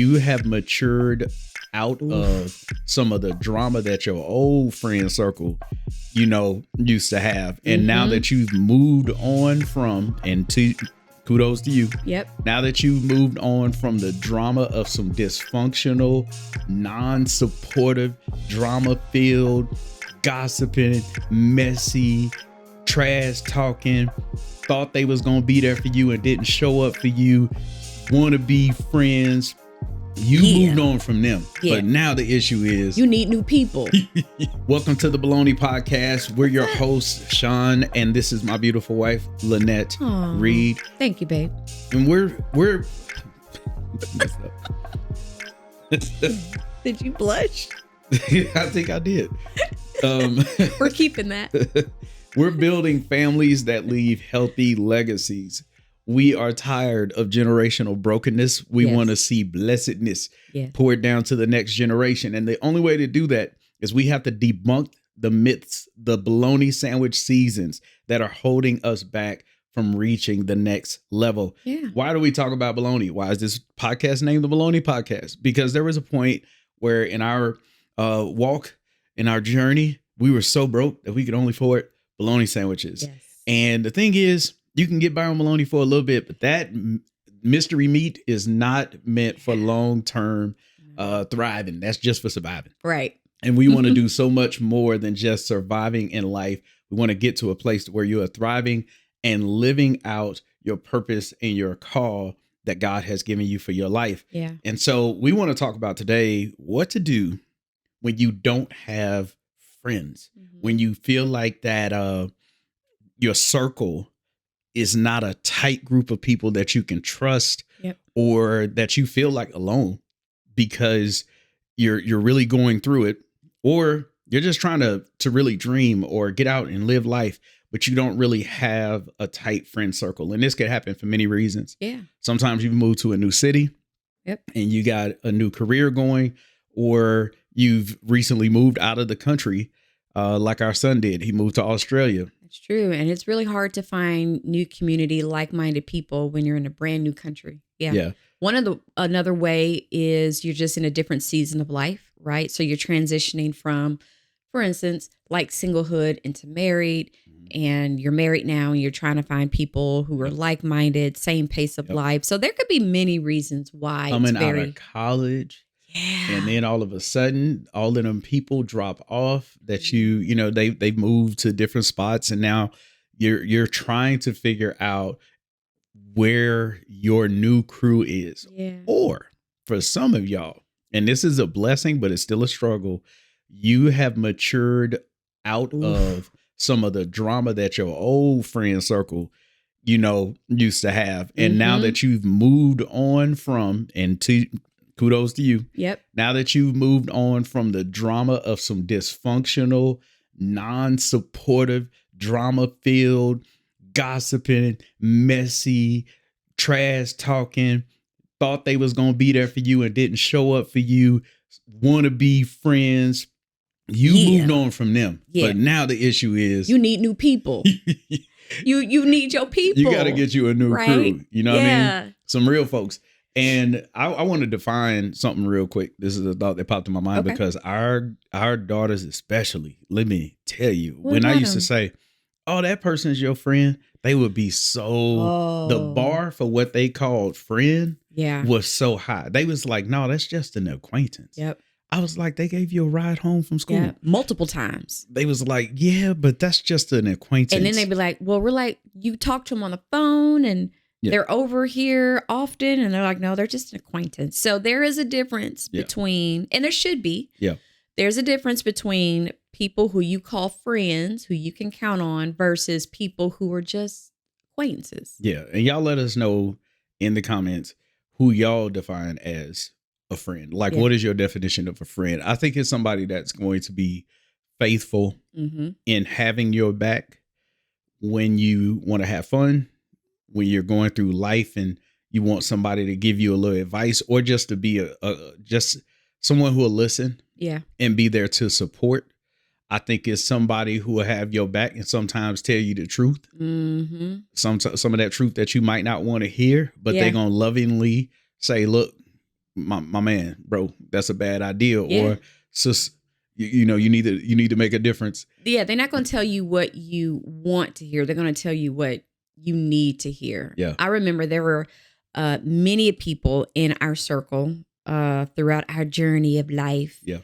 you have matured out of some of the drama that your old friend circle, used to have. And now that you've moved on from, kudos to you. Yep. Now that you've moved on from the drama of some dysfunctional, non-supportive, drama-filled, gossiping, messy, trash talking, thought they was going to be there for you and didn't show up for you, wannabe friends. You moved on from them. But now the issue is you need new people. Welcome to the Baloney Podcast. We're your hosts, Sean, and this is my beautiful wife, Lanette Reed. Thank you, babe. And we're Did you blush? I think I did. We're keeping that. We're building families that leave healthy legacies. We are tired of generational brokenness. We want to see blessedness poured down to the next generation. And the only way to do that is we have to debunk the myths, the bologna sandwich seasons that are holding us back from reaching the next level. Yeah. Why do we talk about bologna? Why is this podcast named the Baloney Podcast? Because there was a point where in our walk, in our journey, we were so broke that we could only afford bologna sandwiches. Yes. And the thing is, you can get by on bologna for a little bit, but that mystery meat is not meant for long-term thriving. That's just for surviving. Right. And we want to do so much more than just surviving in life. We want to get to a place where you are thriving and living out your purpose and your call that God has given you for your life. Yeah. And so we want to talk about today what to do when you don't have friends, when you feel like that your circle is not a tight group of people that you can trust, or that you feel like alone because you're really going through it, or you're just trying to really dream or get out and live life, but you don't really have a tight friend circle. And this could happen for many reasons. Yeah. Sometimes you've moved to a new city and you got a new career going, or you've recently moved out of the country, like our son did. He moved to Australia. That's true. And it's really hard to find new community, like-minded people when you're in a brand new country. Yeah. Another way is you're just in a different season of life, right? So you're transitioning from, for instance, like singlehood into married, and you're married now and you're trying to find people who are like-minded, same pace of life. So there could be many reasons why coming out of college. Yeah. And then all of a sudden, all of them people drop off that they've moved to different spots. And now you're trying to figure out where your new crew is. Yeah. Or for some of y'all, and this is a blessing, but it's still a struggle, you have matured out of some of the drama that your old friend circle, used to have. And now that you've moved on from, kudos to you. Yep. Now that you've moved on from the drama of some dysfunctional, non-supportive, drama-filled, gossiping, messy, trash talking, thought they was going to be there for you and didn't show up for you, wannabe friends, you moved on from them. Yeah. But now the issue is you need new people. you need your people. You got to get you a new crew. You know what I mean? Some real folks. And I want to define something real quick. This is a thought that popped in my mind because our daughters especially, let me tell you, when I used to say, oh, that person's your friend, they would be the bar for what they called friend was so high. They was like, no, that's just an acquaintance. Yep. I was like, they gave you a ride home from school. Yeah, multiple times. They was like, yeah, but that's just an acquaintance. And then they'd be like, well, we're like, you talk to them on the phone and they're over here often. And they're like, no, they're just an acquaintance. So there is a difference between, and there should be. Yeah. There's a difference between people who you call friends, who you can count on, versus people who are just acquaintances. Yeah. And y'all let us know in the comments who y'all define as a friend. Like, what is your definition of a friend? I think it's somebody that's going to be faithful in having your back when you want to have fun, when you're going through life and you want somebody to give you a little advice, or just to be just someone who will listen and be there to support. I think it's somebody who will have your back and sometimes tell you the truth. Some of that truth that you might not want to hear, but they're going to lovingly say, look, my man, bro, that's a bad idea. Yeah. Or sis, you need to make a difference. Yeah, they're not going to tell you what you want to hear. They're going to tell you what you need to hear. Yeah. I remember there were many people in our circle throughout our journey of life. Yeah.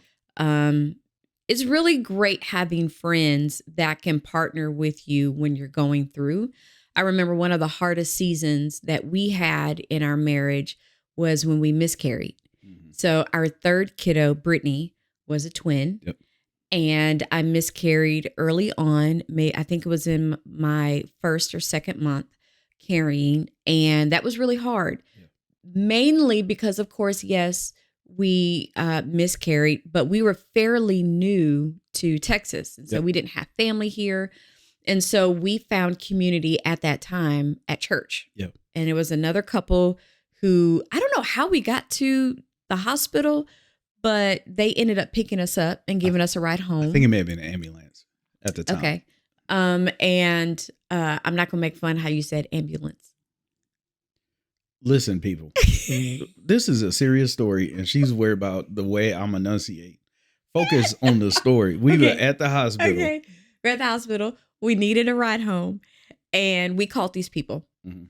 It's really great having friends that can partner with you when you're going through. I remember one of the hardest seasons that we had in our marriage was when we miscarried. Mm-hmm. So our third kiddo, Brittany, was a twin. Yep. And I miscarried early on. I think it was in my first or second month carrying. And that was really hard. Yeah. Mainly because, of course, yes, we miscarried, but we were fairly new to Texas. And so we didn't have family here. And so we found community at that time at church. Yep. And it was another couple who, I don't know how we got to the hospital, but they ended up picking us up and giving us a ride home. I think it may have been an ambulance at the time. Okay. And I'm not going to make fun how you said ambulance. Listen, people, this is a serious story, and she's worried about the way I'm enunciate. Focus on the story. We were at the hospital. Okay. We're at the hospital. We needed a ride home, and we called these people. Mm-hmm.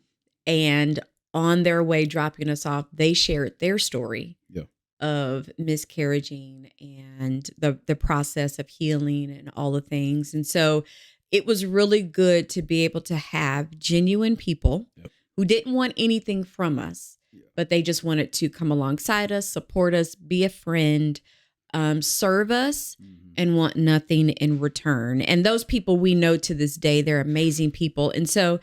And on their way dropping us off, they shared their story. Yeah. Of miscarriaging and the process of healing and all the things. And so it was really good to be able to have genuine people who didn't want anything from us, but they just wanted to come alongside us, support us, be a friend, serve us, and want nothing in return. And those people we know to this day, they're amazing people. And so,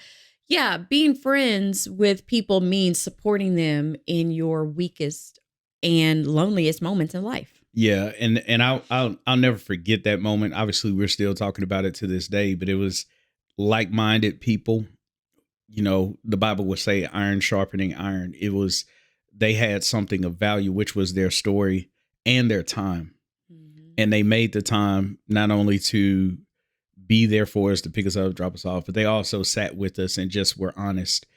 yeah, being friends with people means supporting them in your weakest and loneliest moments in life. Yeah, and I'll never forget that moment. Obviously, we're still talking about it to this day, but it was like-minded people. You know, the Bible would say iron sharpening iron. It was, they had something of value, which was their story and their time. Mm-hmm. And they made the time not only to be there for us, to pick us up, drop us off, but they also sat with us and just were honest.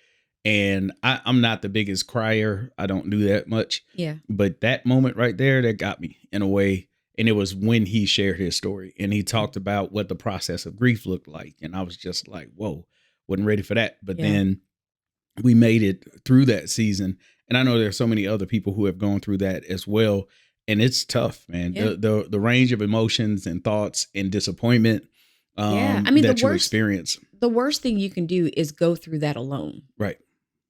And I'm not the biggest crier. I don't do that much. Yeah. But that moment right there, that got me in a way. And it was when he shared his story and he talked about what the process of grief looked like. And I was just like, whoa, wasn't ready for that. But then we made it through that season. And I know there's so many other people who have gone through that as well. And it's tough, man. Yeah. The range of emotions and thoughts and disappointment I mean, that you experience. The worst thing you can do is go through that alone. Right.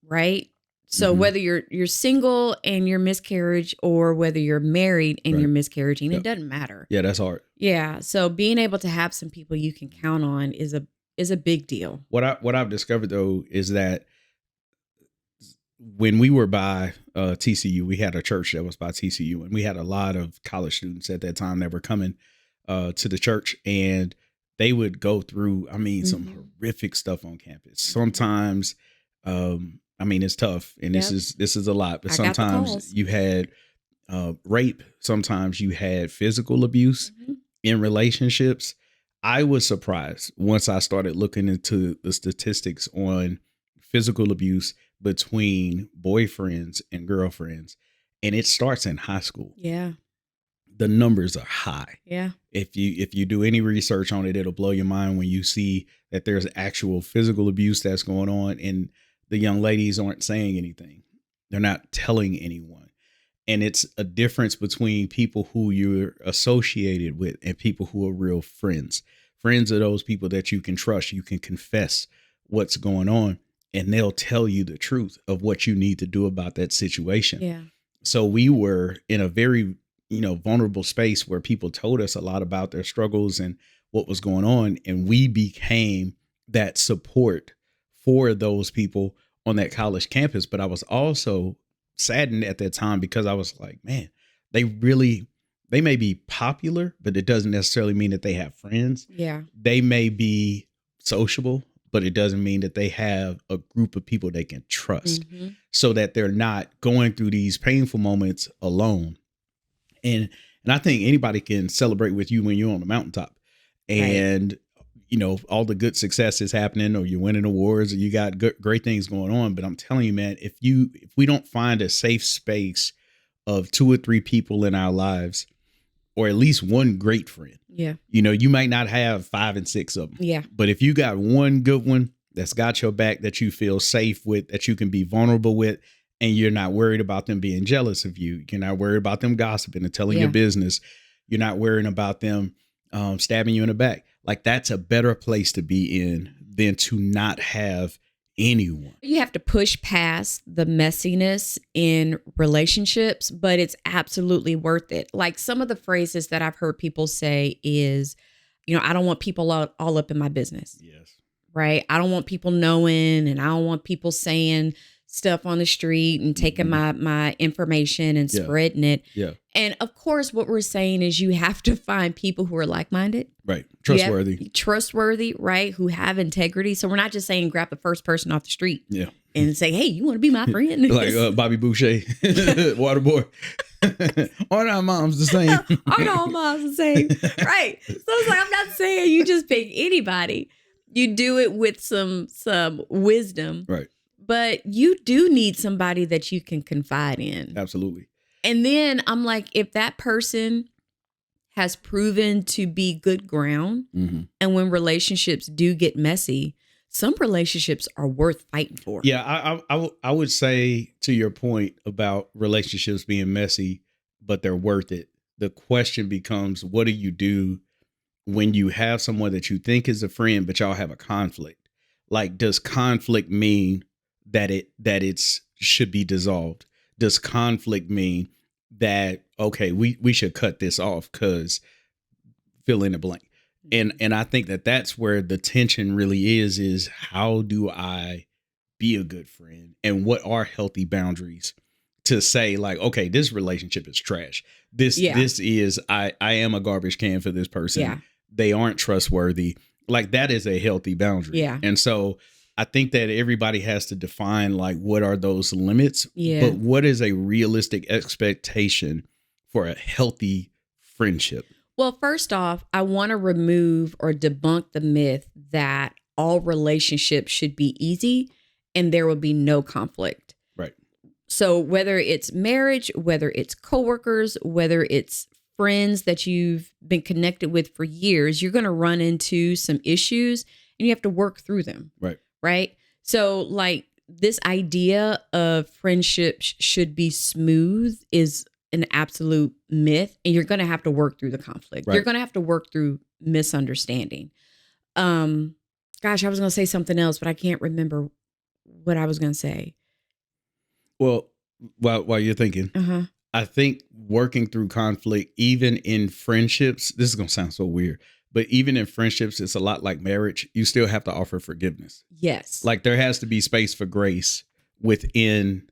Right. So whether you're single and you're miscarriage or whether you're married and you're miscarriaging, it doesn't matter. Yeah, that's hard. Yeah. So being able to have some people you can count on is a big deal. What I've discovered though is that when we were by TCU, we had a church that was by TCU, and we had a lot of college students at that time that were coming to the church, and they would go through, I mean, some horrific stuff on campus. Sometimes, I mean, it's tough, and this is a lot. But sometimes you had rape. Sometimes you had physical abuse in relationships. I was surprised once I started looking into the statistics on physical abuse between boyfriends and girlfriends, and it starts in high school. Yeah, the numbers are high. Yeah, if you do any research on it, it'll blow your mind when you see that there's actual physical abuse that's going on, and the young ladies aren't saying anything. They're not telling anyone. And it's a difference between people who you're associated with and people who are real friends. Friends are those people that you can trust. You can confess what's going on, and they'll tell you the truth of what you need to do about that situation. Yeah. So we were in a very, vulnerable space where people told us a lot about their struggles and what was going on. And we became that support for those people on that college campus. But I was also saddened at that time because I was like, man, they may be popular, but it doesn't necessarily mean that they have friends. Yeah. They may be sociable, but it doesn't mean that they have a group of people they can trust, so that they're not going through these painful moments alone. And I think anybody can celebrate with you when you're on the mountaintop, and all the good success is happening, or you're winning awards, or you got great things going on. But I'm telling you, man, if we don't find a safe space of 2 or 3 people in our lives, or at least one great friend. Yeah. You might not have 5 and 6 of them. Yeah. But if you got one good one that's got your back, that you feel safe with, that you can be vulnerable with, and you're not worried about them being jealous of you, you're not worried about them gossiping and telling your business, you're not worrying about them stabbing you in the back. Like, that's a better place to be in than to not have anyone. You have to push past the messiness in relationships, but it's absolutely worth it. Like, some of the phrases that I've heard people say is, I don't want people all up in my business. Yes. Right. I don't want people knowing, and I don't want people saying stuff on the street and taking my information and spreading it. Yeah. And of course, what we're saying is you have to find people who are like-minded. Right. Trustworthy. Right. Who have integrity. So we're not just saying grab the first person off the street. Yeah. And say, hey, you want to be my friend? Like Bobby Boucher, Waterboy. Aren't our moms the same? Aren't all moms the same? Right. So it's like, I'm not saying you just pick anybody. You do it with some wisdom. Right. But you do need somebody that you can confide in. Absolutely. And then I'm like, if that person has proven to be good ground, and when relationships do get messy, some relationships are worth fighting for. Yeah, I would say, to your point about relationships being messy, but they're worth it. The question becomes, what do you do when you have someone that you think is a friend, but y'all have a conflict? Like, does conflict mean that it's should be dissolved? Does conflict mean that, okay, we should cut this off because fill in the blank? And I think that's where the tension really is how do I be a good friend, and what are healthy boundaries to say, like, okay, this relationship is trash. This is, I am a garbage can for this person. Yeah. They aren't trustworthy. Like, that is a healthy boundary. Yeah. And so I think that everybody has to define, like, what are those limits? Yeah. But what is a realistic expectation for a healthy friendship? Well, first off, I want to remove or debunk the myth that all relationships should be easy and there will be no conflict. Right. So whether it's marriage, whether it's coworkers, whether it's friends that you've been connected with for years, you're going to run into some issues and you have to work through them. Right. Right. So, like, this idea of friendships should be smooth is an absolute myth, and you're going to have to work through the conflict. Right. You're going to have to work through misunderstanding. Gosh, I was going to say something else, but I can't remember what I was going to say. Well, while you're thinking, I think working through conflict, even in friendships, this is going to sound so weird, but even in friendships, it's a lot like marriage. You still have to offer forgiveness. Yes. Like, there has to be space for grace within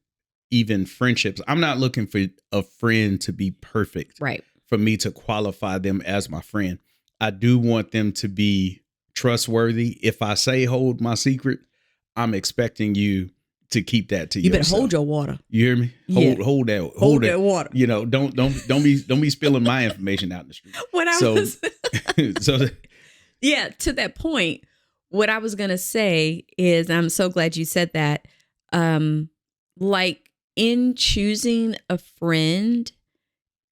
even friendships. I'm not looking for a friend to be perfect, right, for me to qualify them as my friend. I do want them to be trustworthy. If I say hold my secret, I'm expecting you to keep that to yourself. You better hold your water. You hear me? Hold that water. Don't be spilling my information out in the street. To that point, what I was gonna say is, I'm so glad you said that. Like, in choosing a friend,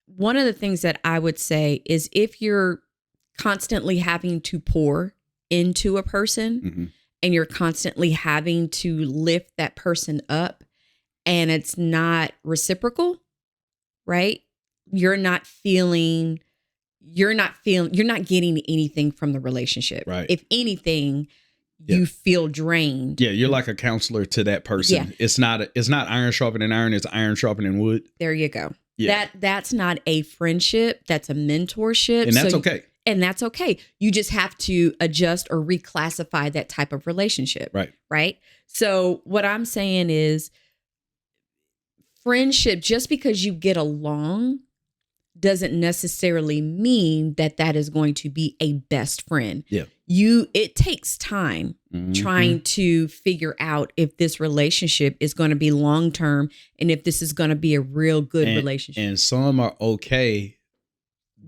one of the things that I would say is, if you're constantly having to pour into a person and you're constantly having to lift that person up and it's not reciprocal, right? You're not getting anything from the relationship. Right. If anything, you feel drained. Yeah, you're like a counselor to that person. Yeah. It's not iron sharpening iron, it's iron sharpening wood. There you go. Yeah. That's not a friendship, that's a mentorship. And that's okay. And that's okay. You just have to adjust or reclassify that type of relationship. Right. Right. So what I'm saying is, friendship, just because you get along doesn't necessarily mean that is going to be a best friend. Yeah. It takes time trying to figure out if this relationship is going to be long-term and if this is going to be a real good relationship. And some are okay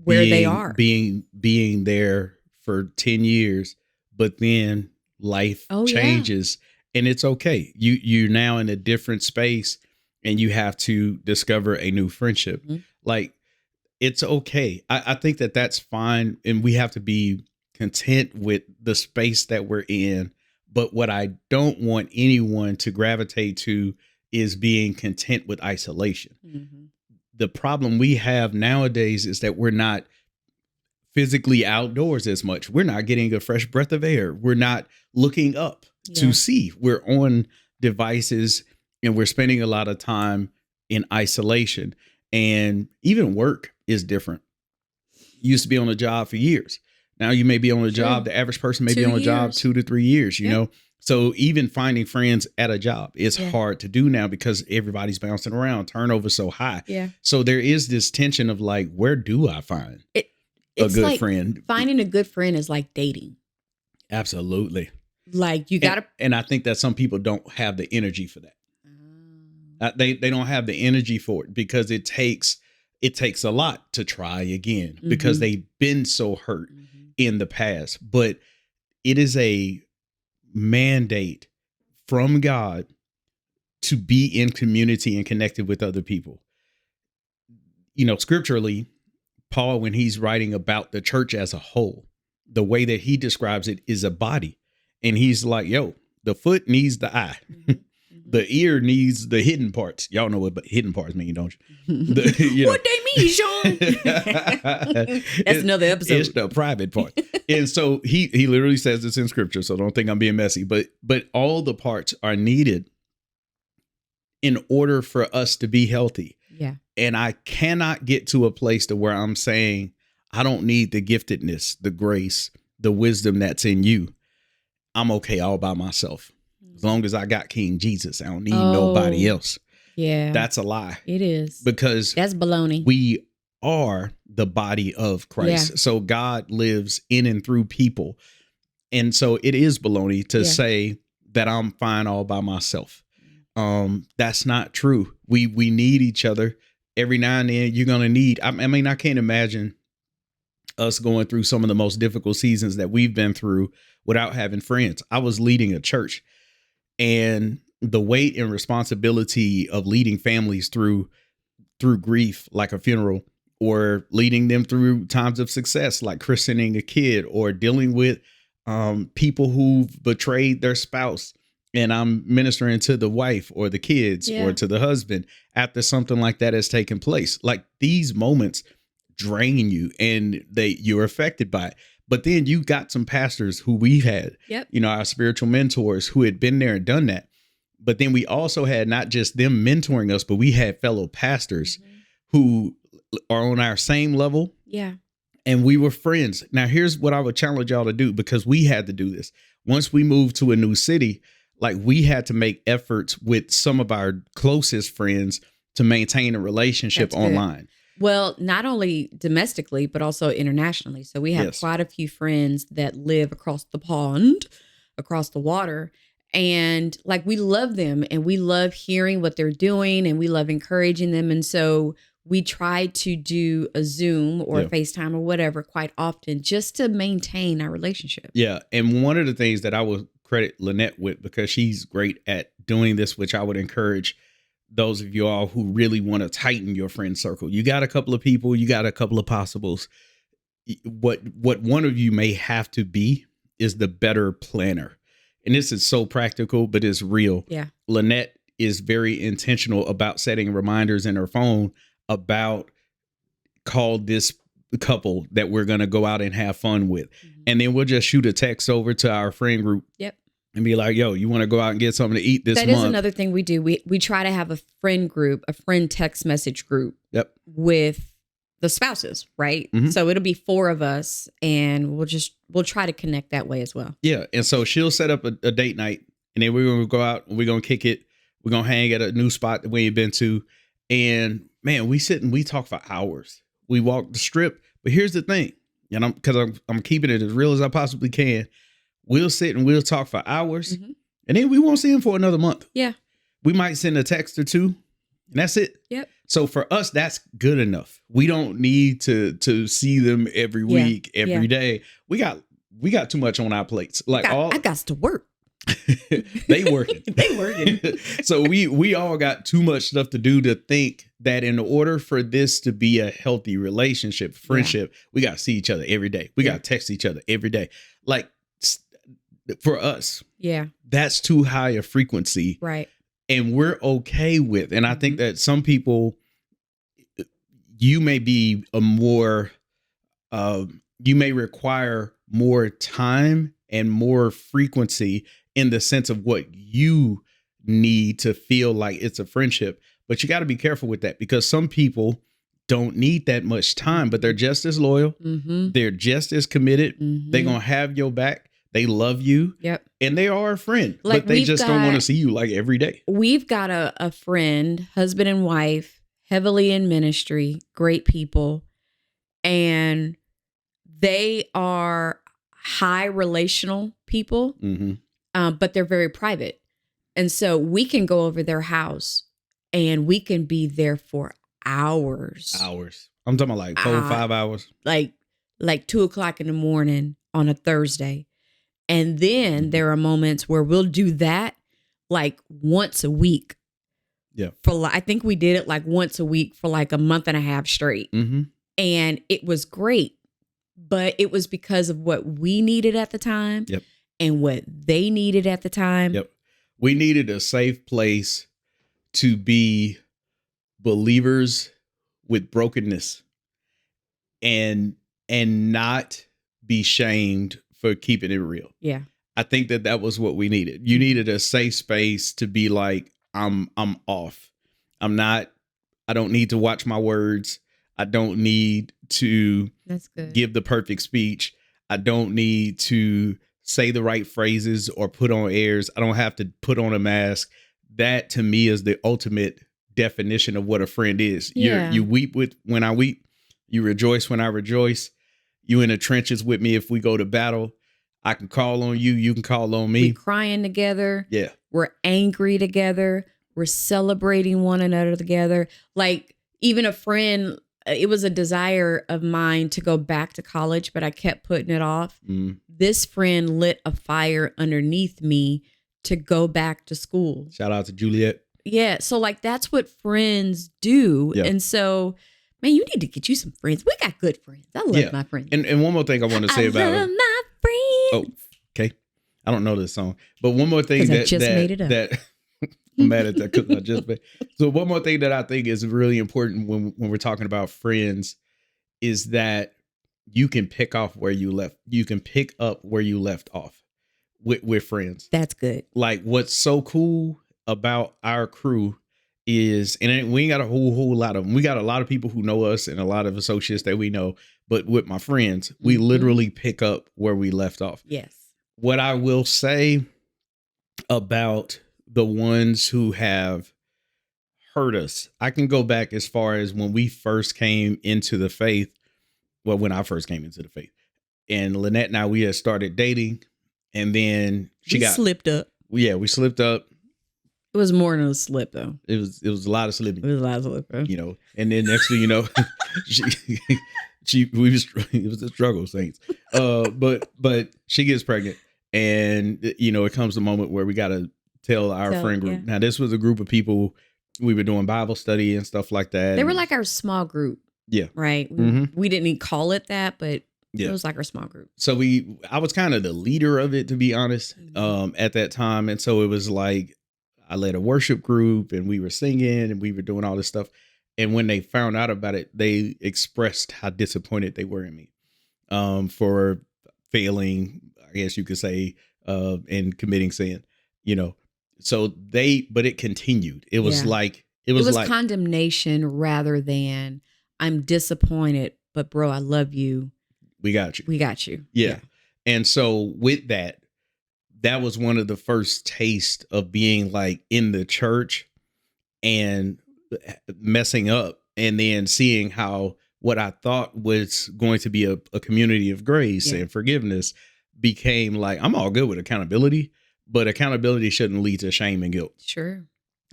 where they are being there for 10 years, but then life changes and it's okay. You're now in a different space and you have to discover a new friendship. Mm-hmm. Like, it's okay. I think that that's fine. And we have to be content with the space that we're in. But what I don't want anyone to gravitate to is being content with isolation. Mm-hmm. The problem we have nowadays is that we're not physically outdoors as much. We're not getting a fresh breath of air. We're not looking up to see. We're on devices and we're spending a lot of time in isolation. And even work is different. You used to be on a job for years. Now you may be on a job. The average person may be on a job 2 to 3 years, you know? So even finding friends at a job is hard to do now because everybody's bouncing around. Turnover's so high. Yeah. So there is this tension of like, where do I find a good friend? Finding a good friend is like dating. Absolutely. Like you got to. And I think that some people don't have the energy for that. They don't have the energy for it because it takes a lot to try again because they've been so hurt in the past. But it is a mandate from God to be in community and connected with other people. You know, scripturally, Paul, when he's writing about the church as a whole, the way that he describes it is a body. And he's like, yo, the foot needs the eye. The ear needs the hidden parts. Y'all know what hidden parts mean, don't you? What they mean, Sean? That's another episode. It's the private part. And so he literally says this in scripture, so don't think I'm being messy. But all the parts are needed in order for us to be healthy. Yeah. And I cannot get to a place to where I'm saying I don't need the giftedness, the grace, the wisdom that's in you. I'm okay all by myself. As long as I got King Jesus, I don't need nobody else. Yeah. That's a lie. It is. Because that's baloney. We are the body of Christ. Yeah. So God lives in and through people. And so it is baloney to say that I'm fine all by myself. That's not true. We need each other. Every now and then you're going to need, I mean, I can't imagine us going through some of the most difficult seasons that we've been through without having friends. I was leading a church. And the weight and responsibility of leading families through grief, like a funeral, or leading them through times of success, like christening a kid, or dealing with people who've betrayed their spouse. And I'm ministering to the wife or the kids or to the husband after something like that has taken place. Like, these moments drain you and you're affected by it. But then you got some pastors who we've had, you know, our spiritual mentors who had been there and done that. But then we also had not just them mentoring us, but we had fellow pastors who are on our same level. Yeah. And we were friends. Now, here's what I would challenge y'all to do, because we had to do this. Once we moved to a new city, like, we had to make efforts with some of our closest friends to maintain a relationship online. Well, not only domestically, but also internationally. So we have quite a few friends that live across the pond, across the water. And like, we love them and we love hearing what they're doing and we love encouraging them. And so we try to do a Zoom or a FaceTime or whatever quite often just to maintain our relationship. Yeah. And one of the things that I will credit Lanette with, because she's great at doing this, which I would encourage those of you all who really want to tighten your friend circle. You got a couple of people, you got a couple of possibles. What one of you may have to be is the better planner. And this is so practical, but it's real. Yeah. Lanette is very intentional about setting reminders in her phone about call this couple that we're going to go out and have fun with. And then we'll just shoot a text over to our friend group. Yep. And be like, yo, you want to go out and get something to eat this month? That is another thing we do. We try to have a friend group, a friend text message group with the spouses, right? So it'll be 4 of us and we'll try to connect that way as well. Yeah. And so she'll set up a date night and then we're going to go out and we're going to kick it. We're going to hang at a new spot that we ain't been to. And man, we sit and we talk for hours. We walk the strip. But here's the thing, and I'm keeping it as real as I possibly can. We'll sit and we'll talk for hours and then we won't see him for another month. Yeah. We might send a text or 2 and that's it. Yep. So for us, that's good enough. We don't need to see them every week, every day. We got too much on our plates. Like, I got to work. They working. They working. So we all got too much stuff to do to think that in order for this to be a healthy relationship, friendship, we got to see each other every day. We got to text each other every day. Like for us, that's too high a frequency. Right. And we're okay with. And I think that some people, you may be a more, you may require more time and more frequency in the sense of what you need to feel like it's a friendship. But you got to be careful with that, because some people don't need that much time, but they're just as loyal. They're just as committed. They're going to have your back. They love you. Yep. And they are a friend, like but they just don't want to see you like every day. We've got a friend, husband and wife, heavily in ministry, great people. And they are high relational people, but they're very private. And so we can go over their house and we can be there for hours. I'm talking about like 4 or 5 hours. Like 2:00 in the morning on a Thursday. And then there are moments where we'll do that like once a week. Yeah. I think we did it like once a week for like a month and a half straight. And it was great. But it was because of what we needed at the time and what they needed at the time. We needed a safe place to be believers with brokenness and not be shamed for keeping it real. Yeah. I think that was what we needed. You needed a safe space to be like, I'm off. I don't need to watch my words. I don't need to give the perfect speech. I don't need to say the right phrases or put on airs. I don't have to put on a mask. That to me is the ultimate definition of what a friend is. You weep when I weep. You rejoice when I rejoice. You in the trenches with me if we go to battle. I can call on you. You can call on me. We're crying together. Yeah. We're angry together. We're celebrating one another together. Like even a friend, it was a desire of mine to go back to college, but I kept putting it off. This friend lit a fire underneath me to go back to school. Shout out to Juliet. Yeah. So like that's what friends do. Yeah. And so, man, you need to get you some friends. We got good friends. I love my friends. And one more thing I want to say about love my friends. Oh, okay. I don't know this song, but one more thing I just made it up. I'm mad at that because I just made. So one more thing that I think is really important when we're talking about friends is that you can pick up where you left off with friends. That's good. Like what's so cool about our crew is, and we ain't got a whole lot of them. We got a lot of people who know us and a lot of associates that we know, but with my friends, we literally pick up where we left off. Yes. What I will say about the ones who have hurt us, I can go back as far as when we first came into the faith. Well, when I first came into the faith, and Lanette and I, we had started dating, and then she slipped up. Yeah, we slipped up. It was more than a slip, though. It was a lot of slipping. It was a lot of slipping. You know, and then next thing you know, it was a struggle, Saints. But she gets pregnant, and it comes the moment where we got to tell our friend group. Yeah. Now, this was a group of people. We were doing Bible study and stuff like that. They were like our small group. Yeah. Right. We didn't even call it that, but it was like our small group. So I was kind of the leader of it, to be honest, at that time. And so it was like, I led a worship group and we were singing and we were doing all this stuff. And when they found out about it, they expressed how disappointed they were in me for failing, I guess you could say, and committing sin, So but it continued. It was like, it was like condemnation rather than I'm disappointed, but bro, I love you. We got you. We got you. Yeah. And so with that was one of the first tastes of being like in the church and messing up, and then seeing how what I thought was going to be a community of grace and forgiveness became like, I'm all good with accountability, but accountability shouldn't lead to shame and guilt. Sure.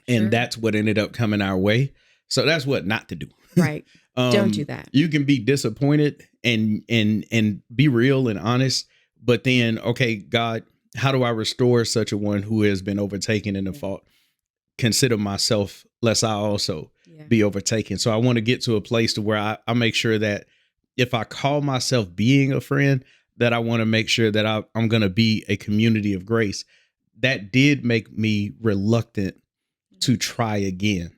And that's what ended up coming our way. So that's what not to do. Right. Don't do that. You can be disappointed and be real and honest, but then, okay, God, how do I restore such a one who has been overtaken in the fault? Consider myself, lest I also be overtaken. So I want to get to a place to where I make sure that if I call myself being a friend, that I want to make sure that I'm going to be a community of grace. That did make me reluctant to try again,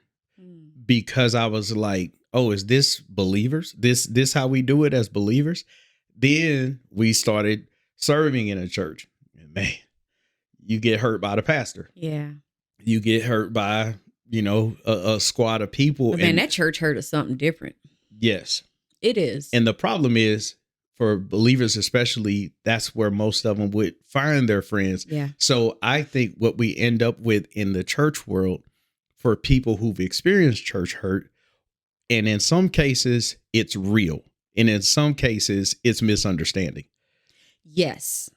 because I was like, oh, is this believers? This how we do it as believers? Then we started serving in a church. And man, you get hurt by the pastor. Yeah. You get hurt by, a squad of people. But man, that church hurt us something different. Yes. It is. And the problem is, for believers especially, that's where most of them would find their friends. Yeah. So I think what we end up with in the church world, for people who've experienced church hurt, and in some cases it's real, and in some cases it's misunderstanding. Yes.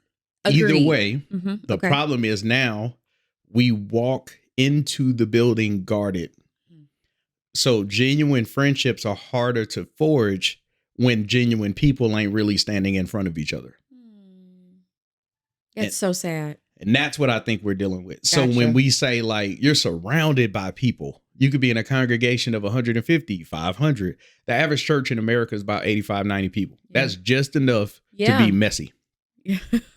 Agreed. Either way, the problem is now we walk into the building guarded. So genuine friendships are harder to forge when genuine people ain't really standing in front of each other. That's so sad. And that's what I think we're dealing with. Gotcha. So when we say, like, you're surrounded by people, you could be in a congregation of 150, 500. The average church in America is about 85, 90 people. Yeah. That's just enough to be messy.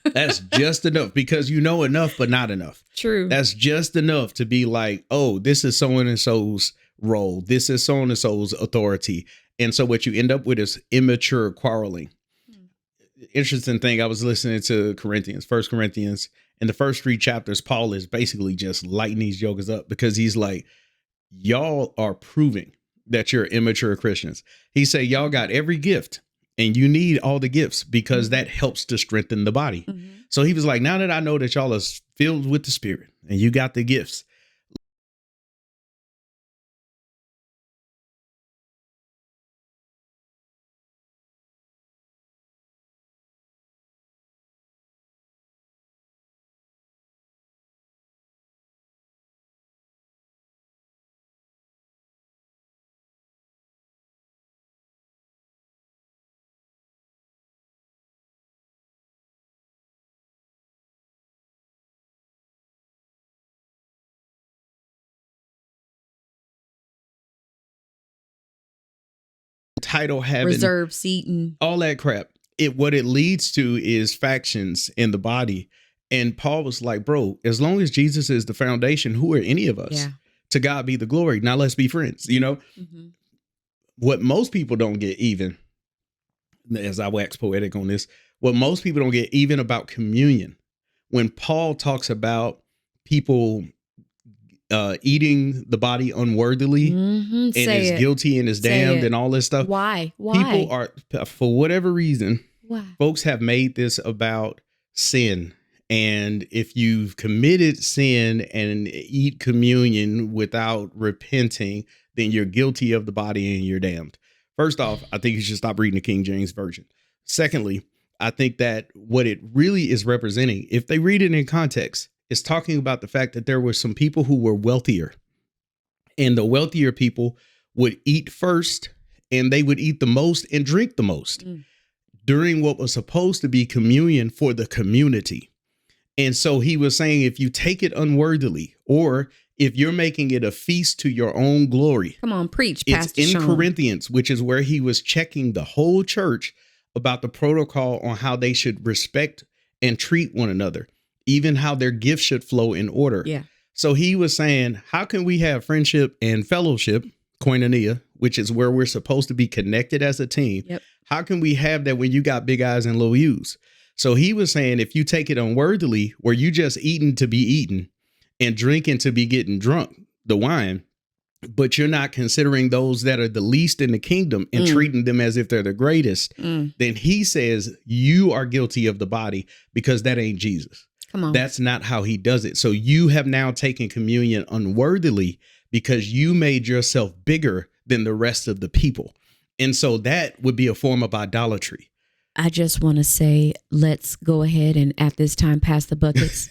That's just enough, because you know enough, but not enough. True. That's just enough to be like, oh, this is so and so's role. This is so and so's authority. And so what you end up with is immature quarreling. Interesting thing, I was listening to First Corinthians, in the first 3 chapters, Paul is basically just lighting these jokers up, because he's like, y'all are proving that you're immature Christians. He said, y'all got every gift, and you need all the gifts, because that helps to strengthen the body. So he was like, now that I know that y'all are filled with the Spirit and you got the gifts, title having reserved seating, all that crap. What it leads to is factions in the body. And Paul was like, bro, as long as Jesus is the foundation, who are any of us? Yeah. To God be the glory. Now let's be friends. What most people don't get, even as I wax poetic on this, what most people don't get even about communion, when Paul talks about people eating the body unworthily and is guilty and is damned and all this stuff. Why? People are, for whatever reason, folks have made this about sin. And if you've committed sin and eat communion without repenting, then you're guilty of the body and you're damned. First off, I think you should stop reading the King James Version. Secondly, I think that what it really is representing, if they read it in context, is talking about the fact that there were some people who were wealthier, and the wealthier people would eat first, and they would eat the most and drink the most during what was supposed to be communion for the community. And so he was saying, if you take it unworthily, or if you're making it a feast to your own glory. Come on, preach, Pastor Sean. It's in Corinthians, which is where he was checking the whole church about the protocol on how they should respect and treat one another, even how their gifts should flow in order. Yeah. So he was saying, how can we have friendship and fellowship, koinonia, which is where we're supposed to be connected as a team? Yep. How can we have that when you got big eyes and little U's? So he was saying, if you take it unworthily, where you just eating to be eaten and drinking to be getting drunk, the wine, but you're not considering those that are the least in the kingdom and treating them as if they're the greatest, then he says you are guilty of the body, because that ain't Jesus. Come on. That's not how he does it. So you have now taken communion unworthily because you made yourself bigger than the rest of the people. And so that would be a form of idolatry. I just want to say, let's go ahead and at this time pass the buckets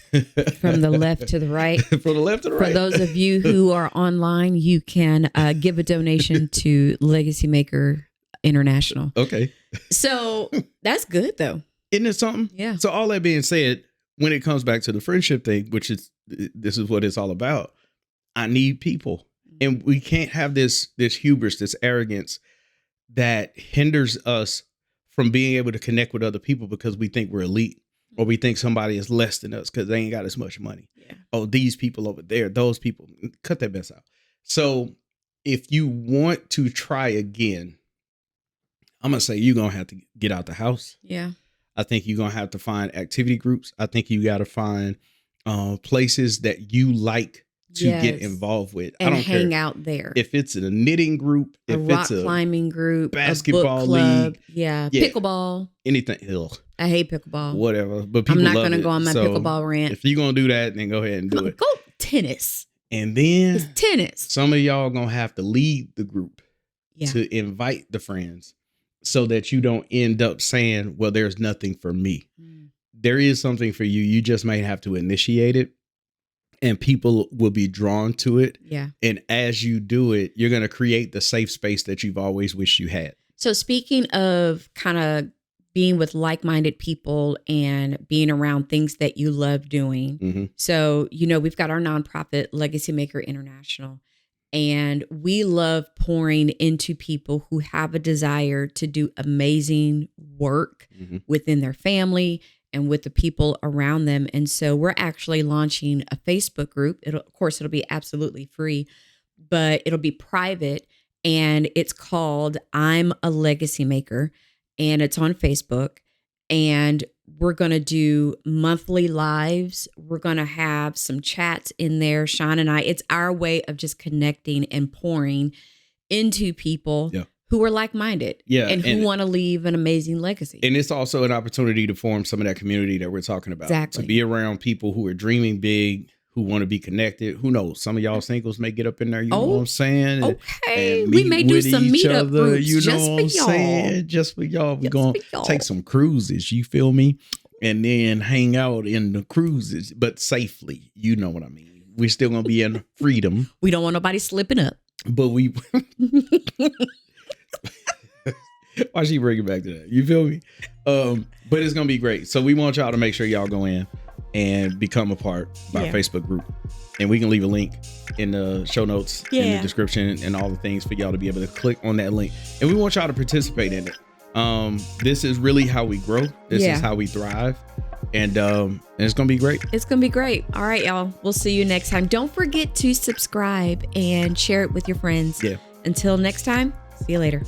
from the left to the right. From the left to the right. For those of you who are online, you can give a donation to Legacy Maker International. Okay. So that's good, though. Isn't it something? Yeah. So all that being said, when it comes back to the friendship thing, this is what it's all about. I need people. And we can't have this hubris, this arrogance that hinders us from being able to connect with other people because we think we're elite or we think somebody is less than us because they ain't got as much money. Yeah. Oh, these people over there, those people, cut that mess out. So if you want to try again, I'm going to say you're going to have to get out the house. Yeah. I think you're going to have to find activity groups. I think you got to find places that you like to get involved with. And I don't hang care out there. if it's a knitting group, if rock it's a climbing group, basketball a book club, league, pickleball, anything. Ugh. I hate pickleball. Whatever, but people I'm not going to go on my pickleball rant. If you're going to do that, then go ahead and do it. Go tennis. And then it's tennis. Some of y'all going to have to lead the group to invite the friends so that you don't end up saying, well, there's nothing for me. There is something for you. You just might have to initiate it. And people will be drawn to it. Yeah. And as you do it, you're going to create the safe space that you've always wished you had. So speaking of kind of being with like-minded people and being around things that you love doing. Mm-hmm. So, we've got our nonprofit, Legacy Maker International, and we love pouring into people who have a desire to do amazing work within their family and with the people around them. And so we're actually launching a Facebook group. It'll be absolutely free, but it'll be private. And it's called I'm a Legacy Maker. And it's on Facebook. And we're going to do monthly lives. We're going to have some chats in there. Sean and I, it's our way of just connecting and pouring into people who are like-minded and who want to leave an amazing legacy. And it's also an opportunity to form some of that community that we're talking about. Exactly. To be around people who are dreaming big, who want to be connected. Who knows? Some of y'all singles may get up in there, you know what I'm saying? Okay. We may do some meetup groups you know just what for I'm y'all. saying? Just for y'all. We're going to take some cruises, you feel me? And then hang out in the cruises, but safely. You know what I mean? We're still going to be in freedom. We don't want nobody slipping up. But we... Why she bring it back to that? You feel me? But it's gonna be great. So we want y'all to make sure y'all go in and become a part of our Facebook group. And we can leave a link in the show notes in the description and all the things for y'all to be able to click on that link. And we want y'all to participate in it. This is really how we grow. This is how we thrive. And it's gonna be great. It's gonna be great. All right, y'all. We'll see you next time. Don't forget to subscribe and share it with your friends. Yeah. Until next time, see you later.